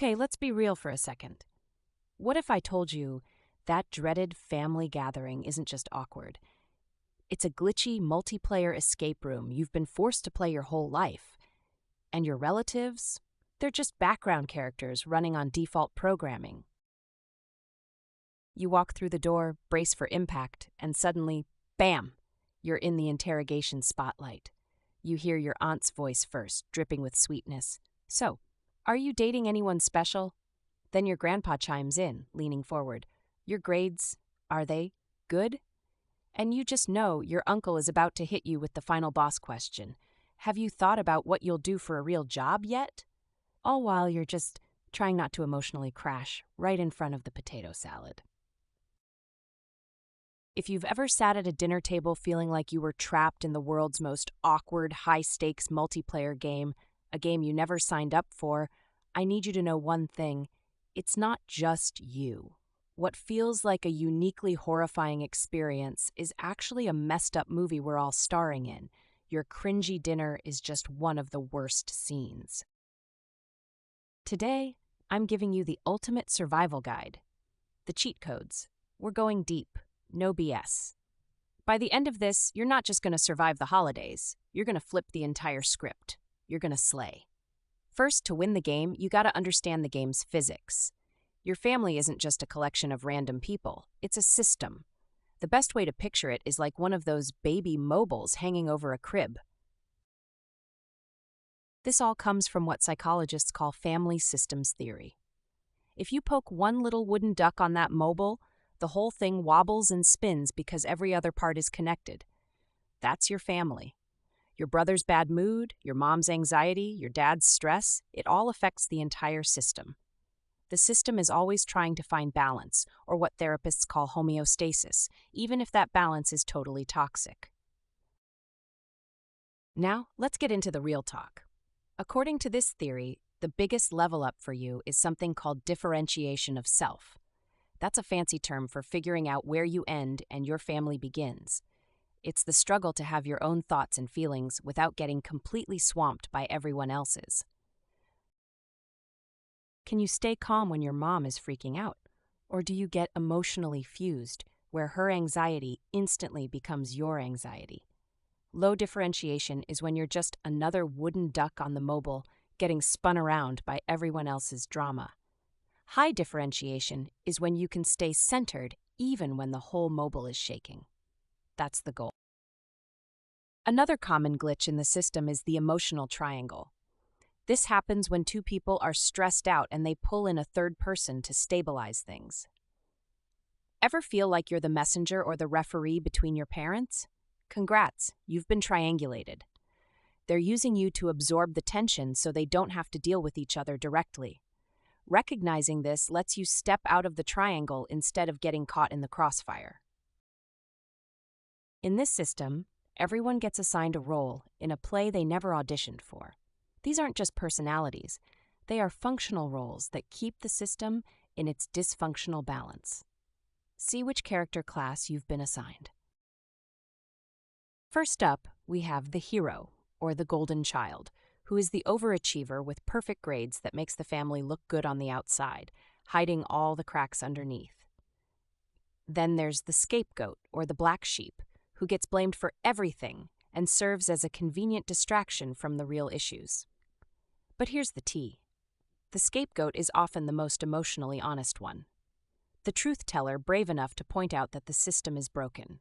Okay, let's be real for a second. What if I told you that dreaded family gathering isn't just awkward? It's a glitchy multiplayer escape room you've been forced to play your whole life. And your relatives? They're just background characters running on default programming. You walk through the door, brace for impact, and suddenly, bam, you're in the interrogation spotlight. You hear your aunt's voice first, dripping with sweetness. So, are you dating anyone special? Then your grandpa chimes in, leaning forward. Your grades, are they good? And you just know your uncle is about to hit you with the final boss question. Have you thought about what you'll do for a real job yet? All while you're just trying not to emotionally crash right in front of the potato salad. If you've ever sat at a dinner table feeling like you were trapped in the world's most awkward, high-stakes multiplayer game, a game you never signed up for, I need you to know one thing. It's not just you. What feels like a uniquely horrifying experience is actually a messed-up movie we're all starring in. Your cringy dinner is just one of the worst scenes. Today, I'm giving you the ultimate survival guide. The cheat codes. We're going deep. No BS. By the end of this, you're not just going to survive the holidays. You're going to flip the entire script. You're going to slay. First, to win the game, you got to understand the game's physics. Your family isn't just a collection of random people. It's a system. The best way to picture it is like one of those baby mobiles hanging over a crib. This all comes from what psychologists call family systems theory. If you poke one little wooden duck on that mobile, the whole thing wobbles and spins because every other part is connected. That's your family. Your brother's bad mood, your mom's anxiety, your dad's stress, it all affects the entire system. The system is always trying to find balance, or what therapists call homeostasis, even if that balance is totally toxic. Now, let's get into the real talk. According to this theory, the biggest level up for you is something called differentiation of self. That's a fancy term for figuring out where you end and your family begins. It's the struggle to have your own thoughts and feelings without getting completely swamped by everyone else's. Can you stay calm when your mom is freaking out? Or do you get emotionally fused, where her anxiety instantly becomes your anxiety? Low differentiation is when you're just another wooden duck on the mobile, getting spun around by everyone else's drama. High differentiation is when you can stay centered even when the whole mobile is shaking. That's the goal. Another common glitch in the system is the emotional triangle. This happens when two people are stressed out and they pull in a third person to stabilize things. Ever feel like you're the messenger or the referee between your parents? Congrats, you've been triangulated. They're using you to absorb the tension so they don't have to deal with each other directly. Recognizing this lets you step out of the triangle instead of getting caught in the crossfire. In this system, everyone gets assigned a role in a play they never auditioned for. These aren't just personalities. They are functional roles that keep the system in its dysfunctional balance. See which character class you've been assigned. First up, we have the hero, or the golden child, who is the overachiever with perfect grades that makes the family look good on the outside, hiding all the cracks underneath. Then there's the scapegoat, or the black sheep, who gets blamed for everything and serves as a convenient distraction from the real issues. But here's the tea. The scapegoat is often the most emotionally honest one. The truth teller brave enough to point out that the system is broken.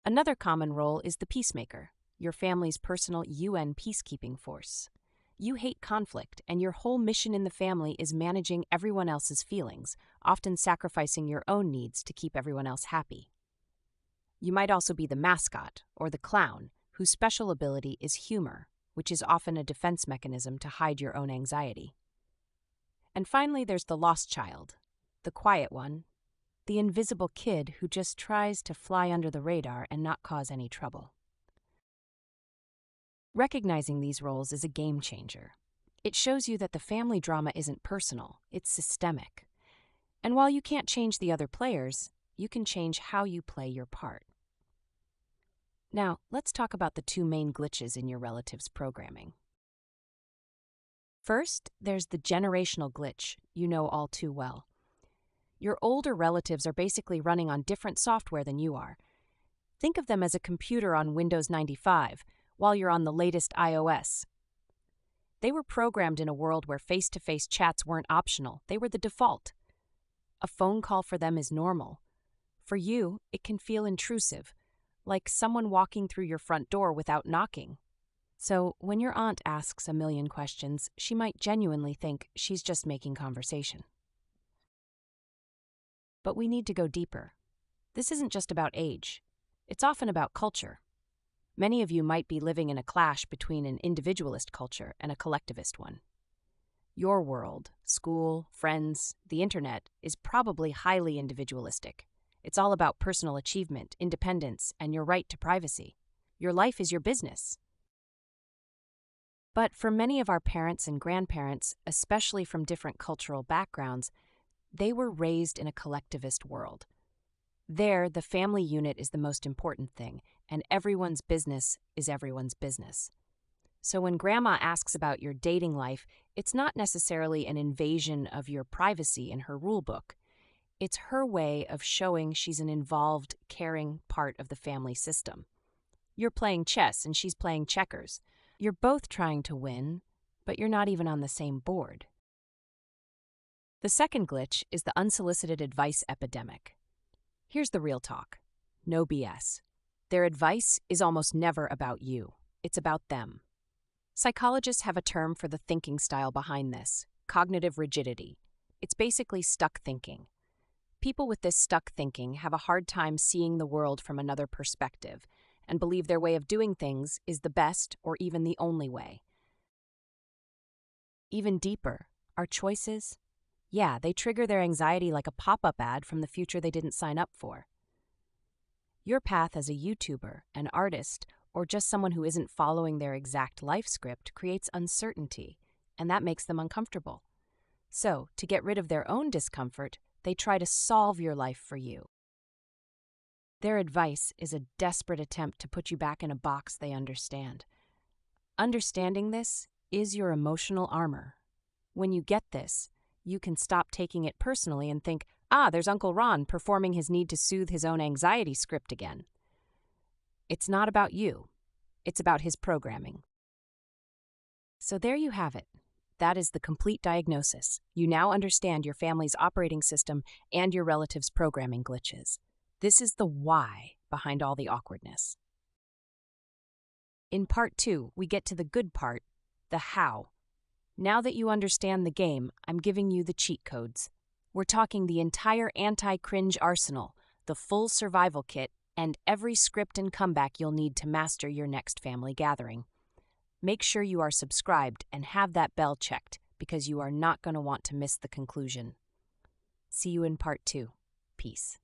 Another common role is the peacemaker, your family's personal UN peacekeeping force. You hate conflict, and your whole mission in the family is managing everyone else's feelings, often sacrificing your own needs to keep everyone else happy. You might also be the mascot, or the clown, whose special ability is humor, which is often a defense mechanism to hide your own anxiety. And finally, there's the lost child, the quiet one, the invisible kid who just tries to fly under the radar and not cause any trouble. Recognizing these roles is a game changer. It shows you that the family drama isn't personal, it's systemic. And while you can't change the other players, you can change how you play your part. Now, let's talk about the two main glitches in your relative's programming. First, there's the generational glitch you know all too well. Your older relatives are basically running on different software than you are. Think of them as a computer on Windows 95 while you're on the latest iOS. They were programmed in a world where face-to-face chats weren't optional, they were the default. A phone call for them is normal. For you, it can feel intrusive, like someone walking through your front door without knocking. So, when your aunt asks a million questions, she might genuinely think she's just making conversation. But we need to go deeper. This isn't just about age. It's often about culture. Many of you might be living in a clash between an individualist culture and a collectivist one. Your world, school, friends, the internet, is probably highly individualistic. It's all about personal achievement, independence, and your right to privacy. Your life is your business. But for many of our parents and grandparents, especially from different cultural backgrounds, they were raised in a collectivist world. There, the family unit is the most important thing, and everyone's business is everyone's business. So when Grandma asks about your dating life, it's not necessarily an invasion of your privacy in her rule book. It's her way of showing she's an involved, caring part of the family system. You're playing chess and she's playing checkers. You're both trying to win, but you're not even on the same board. The second glitch is the unsolicited advice epidemic. Here's the real talk. No BS. Their advice is almost never about you. It's about them. Psychologists have a term for the thinking style behind this: cognitive rigidity. It's basically stuck thinking. People with this stuck thinking have a hard time seeing the world from another perspective and believe their way of doing things is the best or even the only way. Even deeper, our choices? Yeah, they trigger their anxiety like a pop-up ad from the future they didn't sign up for. Your path as a YouTuber, an artist, or just someone who isn't following their exact life script creates uncertainty, and that makes them uncomfortable. So, to get rid of their own discomfort, they try to solve your life for you. Their advice is a desperate attempt to put you back in a box they understand. Understanding this is your emotional armor. When you get this, you can stop taking it personally and think, there's Uncle Ron performing his need to soothe his own anxiety script again. It's not about you. It's about his programming. So there you have it. That is the complete diagnosis. You now understand your family's operating system and your relatives' programming glitches. This is the why behind all the awkwardness. In part 2, we get to the good part, the how. Now that you understand the game, I'm giving you the cheat codes. We're talking the entire anti-cringe arsenal, the full survival kit, and every script and comeback you'll need to master your next family gathering. Make sure you are subscribed and have that bell checked because you are not going to want to miss the conclusion. See you in part 2. Peace.